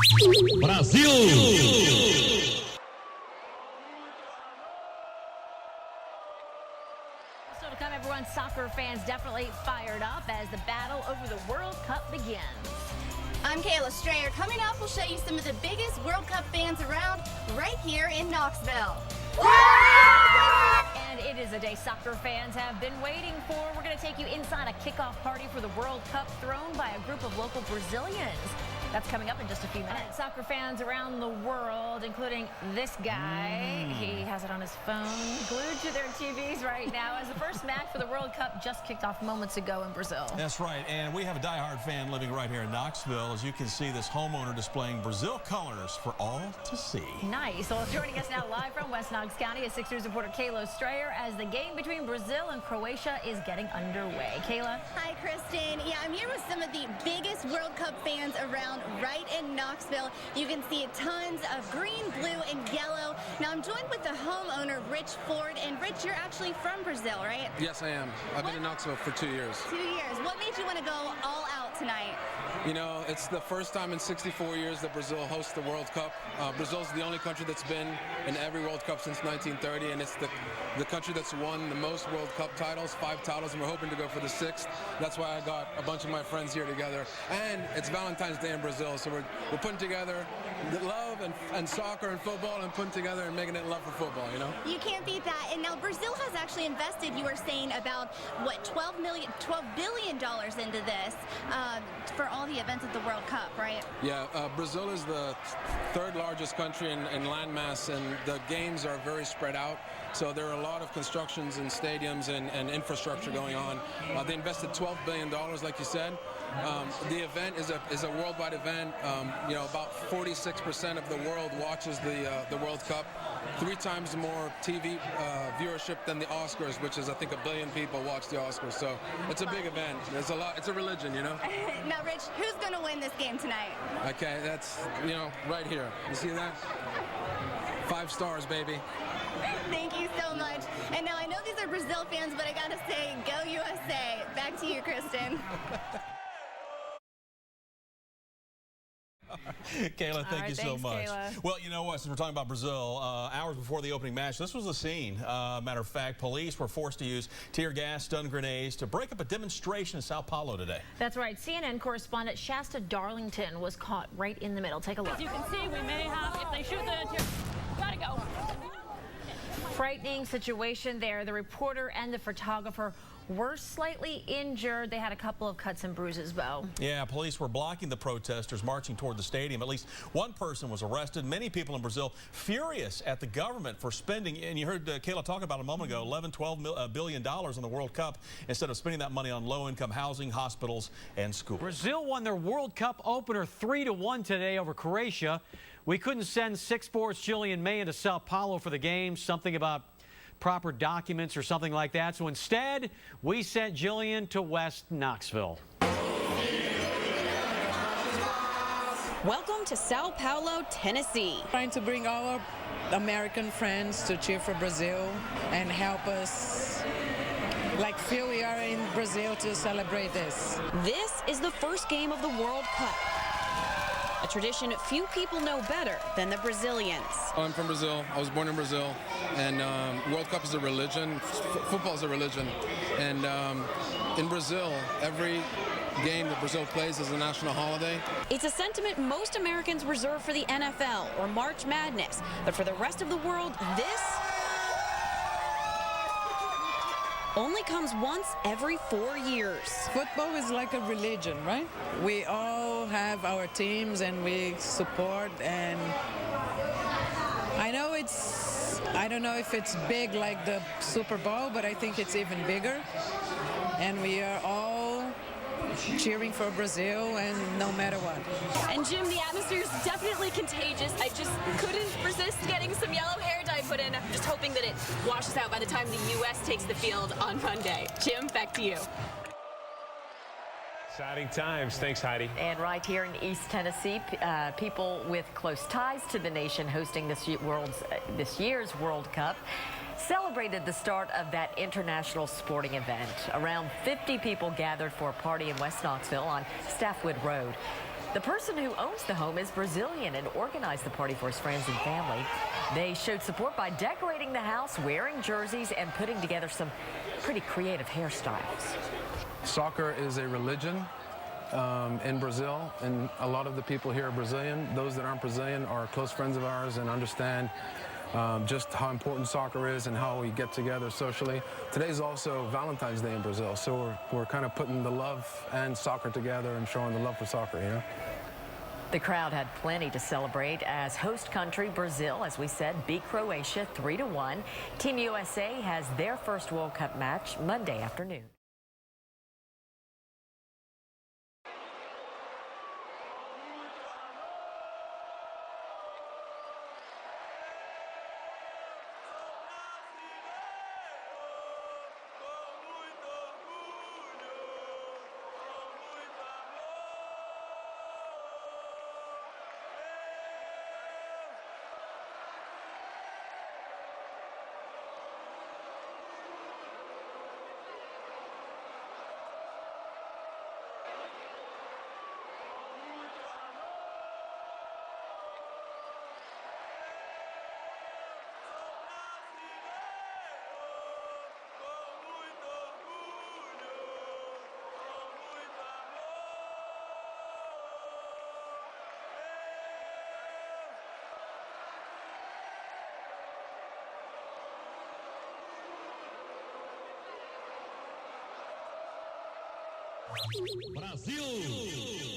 Brasil! So to come, everyone, soccer fans definitely fired up as the battle over the World Cup begins. I'm Kayla Strayer. Coming up, we'll show you some of the biggest World Cup fans around right here in Knoxville. And it is a day soccer fans have been waiting for. We're going to take you inside a kickoff party for the World Cup thrown by a group of local Brazilians. That's coming up in just a few minutes. Soccer fans around the world, including this guy. He has it on his phone, glued to their TVs right now as the first match for the World Cup just kicked off moments ago in Brazil. That's right, and we have a diehard fan living right here in Knoxville. As you can see, this homeowner displaying Brazil colors for all to see. Nice. Well, joining us now live from West Knox County is 6 News reporter Kayla Strayer as the game between Brazil and Croatia is getting underway. Kayla? Hi, Kristen. Yeah, I'm here with some of the biggest World Cup fans around right in Knoxville. You can see tons of green, blue, and yellow. Now, I'm joined with the homeowner, Rich Ford. And Rich, you're actually from Brazil, right? Yes, I am. I've been in Knoxville for 2 years. 2 years. What made you want to go all out tonight? You know, it's the first time in 64 years that Brazil hosts the World Cup. Brazil's the only country that's been in every World Cup since 1930, and it's the country that's won the most World Cup titles, 5 titles, and we're hoping to go for the 6th. That's why I got a bunch of my friends here together. And it's Valentine's Day in Brazil, so we're putting together the love and soccer and football and putting together and making it love for football, you know? You can't beat that. And now Brazil has actually invested, you were saying, about, what, $12 billion into this for all the events at the World Cup, right? Yeah, Brazil is the 3rd largest country in landmass, and the games are very spread out. So there are a lot of constructions and stadiums and infrastructure going on. They invested $12 billion, like you said. The event is a worldwide event. You know, about 46% of the world watches the World Cup. 3 times more TV viewership than the Oscars, which is, I think, 1 billion people watch the Oscars. So it's a big event. There's a lot. It's a religion, you know. Now, Rich, who's going to win this game tonight? Okay, that's, you know, right here. You see that? 5 stars, baby. Thank you so much. And now I know these are Brazil fans, but I gotta say, go USA. Back to you, Kristen. Kayla, thank you so thanks, much. Kayla. Well, you know what, since we're talking about Brazil, hours before the opening match, this was the scene. Matter of fact, police were forced to use tear gas, stun grenades to break up a demonstration in Sao Paulo today. That's right. CNN correspondent Shasta Darlington was caught right in the middle. Take a look. As you can see, we may have, if they shoot the gotta go. Frightening situation there. The reporter and the photographer were slightly injured. They had a couple of cuts and bruises, though. Yeah, police were blocking the protesters marching toward the stadium. At least one person was arrested. Many people in Brazil furious at the government for spending, and you heard Kayla talk about a moment ago, $12 billion in the World Cup instead of spending that money on low-income housing, hospitals, and schools. Brazil won their World Cup opener 3-1 today over Croatia. We couldn't send 6 Sports' Jillian May into Sao Paulo for the game, something about proper documents or something like that. So instead, we sent Jillian to West Knoxville. Welcome to Sao Paulo, Tennessee. Trying to bring our American friends to cheer for Brazil and help us feel we are in Brazil to celebrate this. This is the first game of the World Cup. A tradition few people know better than the Brazilians. I'm from Brazil. I was born in Brazil, and World Cup is a religion. Football is a religion, and in Brazil, every game that Brazil plays is a national holiday. It's a sentiment most Americans reserve for the NFL or March Madness, but for the rest of the world, this only comes once every 4 years. Football is like a religion, right? We all have our teams and we support, and I don't know if it's big like the Super Bowl, but I think it's even bigger. And we are all cheering for Brazil, and no matter what. And Jim, the atmosphere is definitely contagious. I just couldn't resist getting some yellow hair dye put in. I'm just hoping that it washes out by the time the U.S. takes the field on Monday. Jim, back to you. Exciting times. Thanks, Heidi. And right here in East Tennessee, people with close ties to the nation hosting this year's World Cup celebrated the start of that international sporting event. Around 50 people gathered for a party in West Knoxville on Staffwood Road. The person who owns the home is Brazilian and organized the party for his friends and family. They showed support by decorating the house, wearing jerseys, and putting together some pretty creative hairstyles. Soccer is a religion in Brazil, and a lot of the people here are Brazilian. Those that aren't Brazilian are close friends of ours and understand just how important soccer is and how we get together socially. Today's also Valentine's Day in Brazil, so we're kind of putting the love and soccer together and showing the love for soccer, you know? The crowd had plenty to celebrate as host country Brazil, as we said, beat Croatia 3-1. Team USA has their first World Cup match Monday afternoon. Brasil!